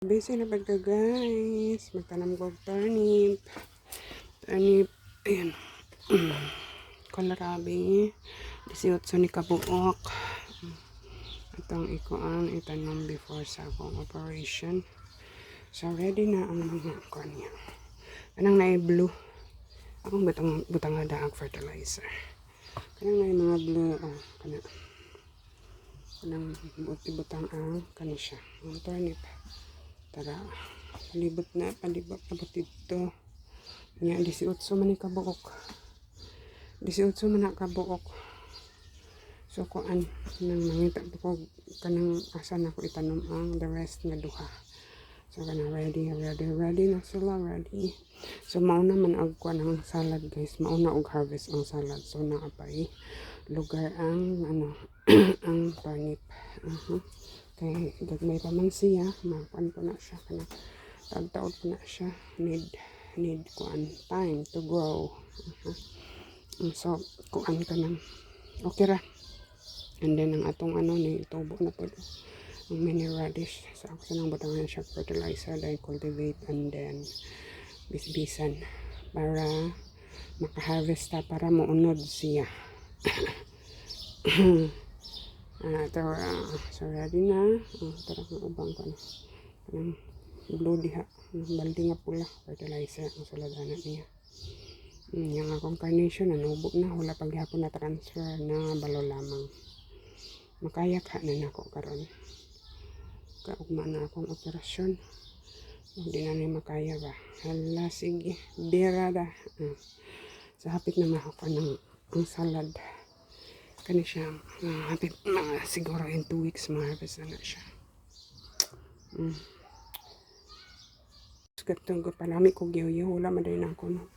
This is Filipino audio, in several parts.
Busy na ba ka guys? Magtanam ko og turnip. Turnip. Ayan. Kohlrabi. 18 ni kabuok. Itong ikuan itanom before sa akong operation. So ready na ang mga kuan niya. Kanang na blue. Akong butang nga daag fertilizer. Kanang na mga blue. Kanang butang ang kani siya. Ang turnip. Tara, palibot na dito. Nya 18 man ni kabuok. 18 man na kabuok. So kuan nang mangita ko kanang asa na ko itanom ang the rest nga duha. So kanang ready na sila, ready. So mauna man og kuan ang salad guys, mauna og harvest ang salad. So naapay lugar ang ang turnip. Kay gagmay pa man siya, makuan ko na siya kana tagtaod ko na siya, need kuan time to grow. So kuan ka nang okay ra. And then ang atong ni tubo na pud ang mini radish. So ako sanang butangan siya fertilizer, then cultivate and then bisbisan para maka-harvest ta para maunod siya. So ready na. Tara kang ubang ko na. Blue diha. Baldi nga pula. Fertilizer ang suladana niya. Yung akong carnation, nanubo na. Wala paghapon na transfer na balo lamang. Makayak ha na ako karon. Kaugma na akong operasyon. Hindi na niya makaya ba. Hala, sige. Birada. So hapit na makuha ng salad. Kani siya, hapit mga siguro in 2 weeks ma-harvest na siya. Gatong ko palami ko giyo wala man din ako no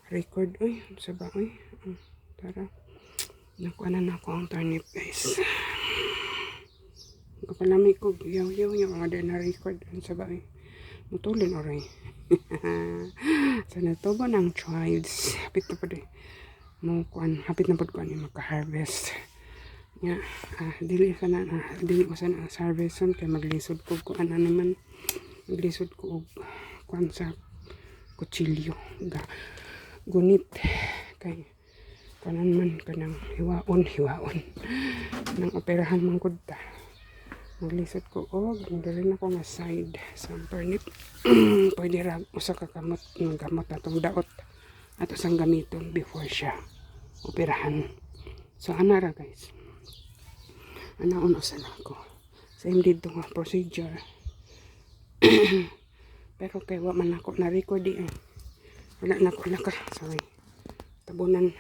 record oy sa ba oy. Tara. Nakuha na ako ang turnip guys. Palami ko giyo yung mga din na record sa ba oy. Mutulin oray. So natubo ng chives. Hapit na pud mo kuan hapit na pud kuan ni maka-harvest nya dili ko sana harveston kay maglisod ko kuan naman maglisod ko og kuan sa kutsilyo gunit kay kanan man kanang hiwaon nang operahan man gud ta maglisod ko og dili na ko nga side sa turnip. Pwede ra usa ka kamot ng gamot atong daot ato sang gamiton before siya operahan. So ana ra guys, ana unusan ako same dito nga procedure. Pero kay wa man ako na record wala na ko laka sorry tabunan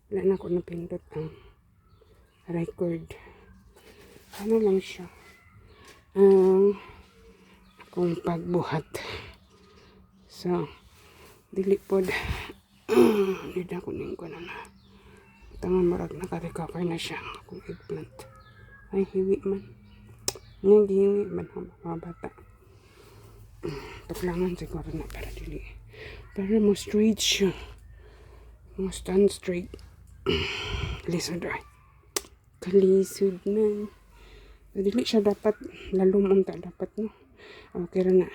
wala na ko napindot ang record. Ano lang siya akong pagbuhat. So dili pod hindi ako ning ko na tangan marag naka-recover na siya akong eggplant. Ay hiwi man nga gihiwi man mga bata. Tuklangan siguro na para dili para mo straight siya, mo stand straight. Lisod ay kalisod na. Dili siya dapat lalom unta dapat no. Okay ra na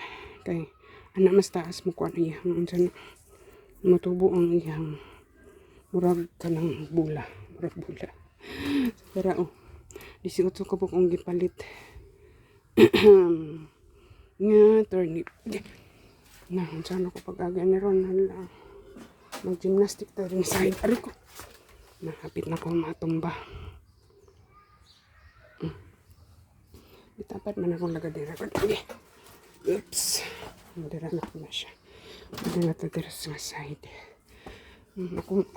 kay ana mas taas mo kuan iya unsa na matubo ang iyang murag kanang bula. Pero 18 ka po kong gipalit nga turnip na unsa na ko pag-aga ni ron hala mag gymnastic ta rin side ari ko nakapit na ko matumba. Itapat man akong lagadira ko. Oops. Madira na ko na siya. Madira na dira sa side.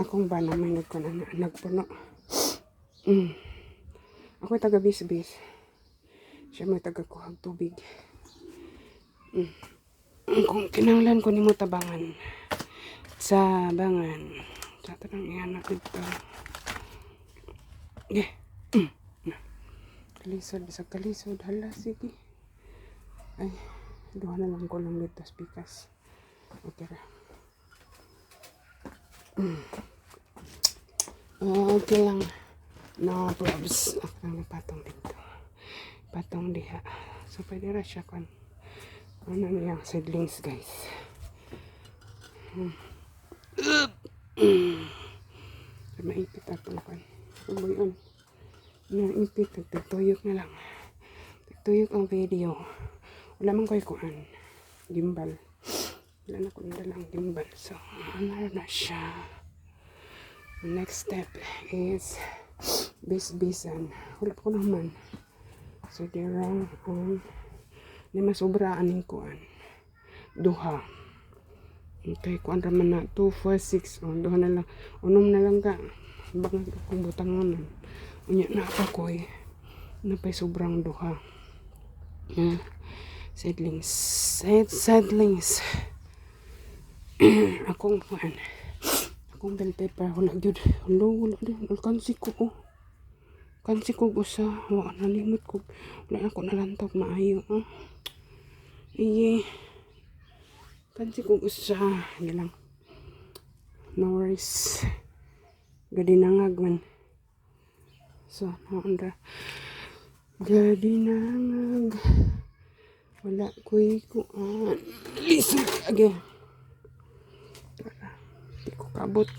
Akong ba na may nagpuno. Ako taga bis-bis. Siya may taga kuhag tubig. Kung kinanglan ko ni mo tabangan. Sa bangan. Sa tanang iyan dito. Kalisod, bisa kalisod. Hala, sige. Ay, duha na lang ko lang dito pikas. Okay ra. Okay lang. No probs. Ako lang patong dito. Patong diha. So, pwede ra siya kan. Ano na yung seedlings guys. Maipit atong kan. Ano yun? Naipit. Nagtutuyok na lang. Nagtuyok ang video. Wala man ko'y kuhan. Gimbal. Wala na ko dalang gimbal. So, ano na siya. The next step is bisbisan. Wala ko naman. So, dirang di masobra aning kuhan. Duha. Okay, kuhan raman na 2, 4, 6. Duha na lang. Unom na lang ka. Bakit akong butang naman. Unya na pa ko'y. Napay sobrang duha. Seedlings. Seedlings. Akong kuhan. Akong bell pepper. Wala gyud. Wala din. Kansi ko. Kansi ko usa. Wala nalimot ko. Wala ako nalantog maayo. Iye. Kansi ko usa. Hindi lang. No worries. Gadinangag man. So, naandra. Gadinangag. Wala ko'y kuan. Lisod again. Hindi ko kabot.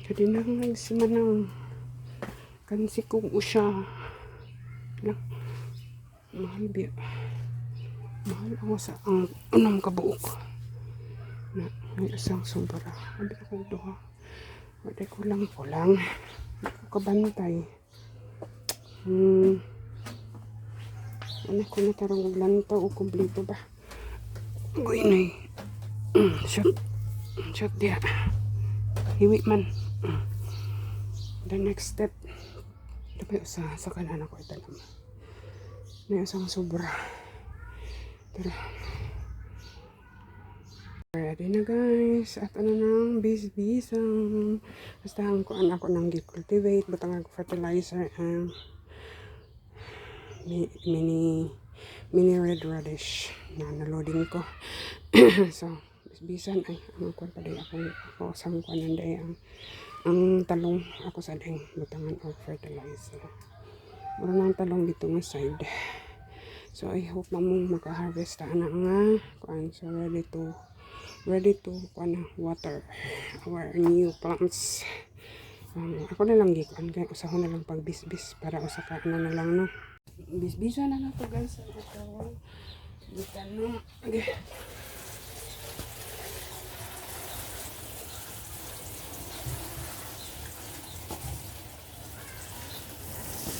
Gadinangag si manang. Kansi ko usya. Lang. Mahal biya. Mahal ako sa ang unang kabuok. Na may isang sobra. Sabi ko duha. Wala ko lang po lang. Hindi ko kabantay. Ano ko na tarong lantaw o kumplito ba? Uy na Shoot. Shoot dia. Hiwi man. The next step. Dapat sa kanan ako italam. May isang sobra. Tara. Ready na guys. At ano nang bisbisang. Basta ang kuan ako nang gi-cultivate. Butang ako fertilizer. Mini red radish na naloading ko. So, bisbisan ay ang kuan pa day ako sa kuan day ang talong ako sa ding butangan og fertilizer. Mura nang talong dito nga side. So I hope mamong maka-harvest ta na nga kuan. So ready to kuan water our new plants. Ako na lang gikuan kay usahon na lang pagbisbis para usa ka na lang no. Bisbisa na to guys. Ito gikan no. Okay.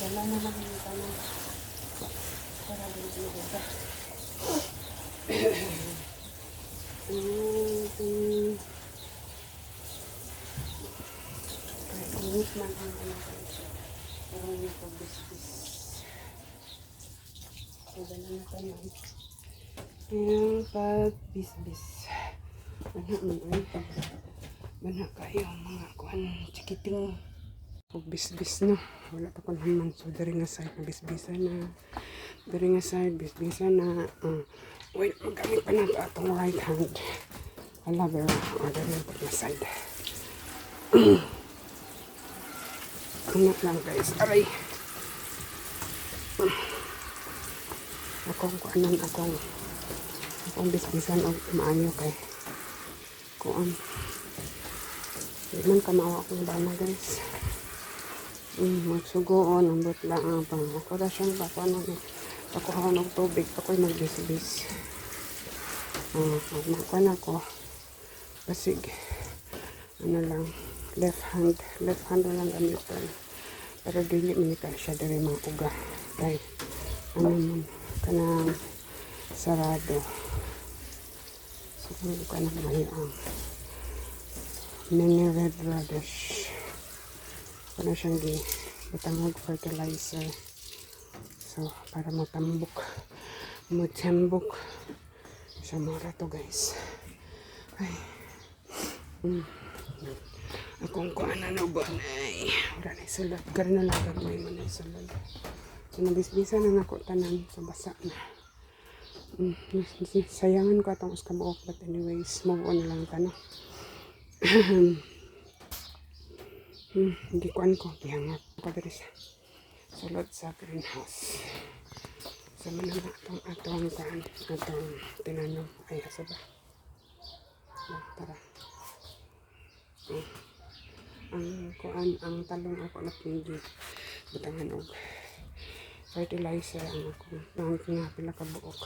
Dala na lang yung tanong para dito ba. Init man ang ano guys. Pero yung pagbisbis. So, dala na tayo. Yung pagbisbis. Banha kayo mga kuhan chikiting. Pagbisbis no. Wala pa ko naman. So, dari nga side na bisbisan na. Dari nga side bisbisan na. Wait, magamit pa na ito atong right hand. Wala ba? Dari nga side. Ano lang guys. Aray. Akong kuanan akong bisbisan o maayo kay kuan. Hindi man kamawa akong bana guys. Magsugoon, ambot lang abang. Ako na siyang pakuha ng tubig. Ako'y magbisbis. Magmakuan ako. Basig. Ano lang. Left hand lang gamitin. Pero dili minita siya dari mga uga. Dahil, ano man, kanang sarado. Siguro ka na ngayon ang mini red radish. Ako na siyang butangog fertilizer. So, para matambok. Sa mura to guys. Ay. Akong kuan na no ba ay. Wala na sulod. Gari na lang gagawin mo na sulod. So, nabisbisa na ako tanan. So, basa na. Sayangan ko atong uskabuok. But anyways, move on lang ka no. Hindi kuan ko. Gihangat ko diri sa sulod sa greenhouse. Sama na atong tinanom. Ay, asa ba? Tara. Ang talong ako na pingi. Butangan og fertilizer ang akong plant nga pila ka buok.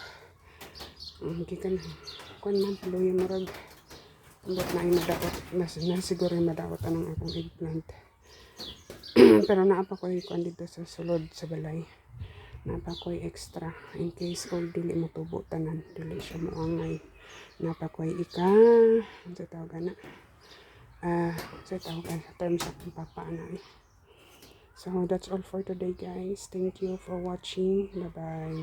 Gikan kuan man tuloy murag ambot na madawat na siguro madawat anong akong eggplant. Pero naapa ko kuan dito sa sulod sa balay. Naapa ko extra in case all dili mo tubo tanan, dili siya moangay. Naapa ko sa tawagan na sa tawagan sa terms sa papa na So that's all for today guys. Thank you for watching. Bye bye.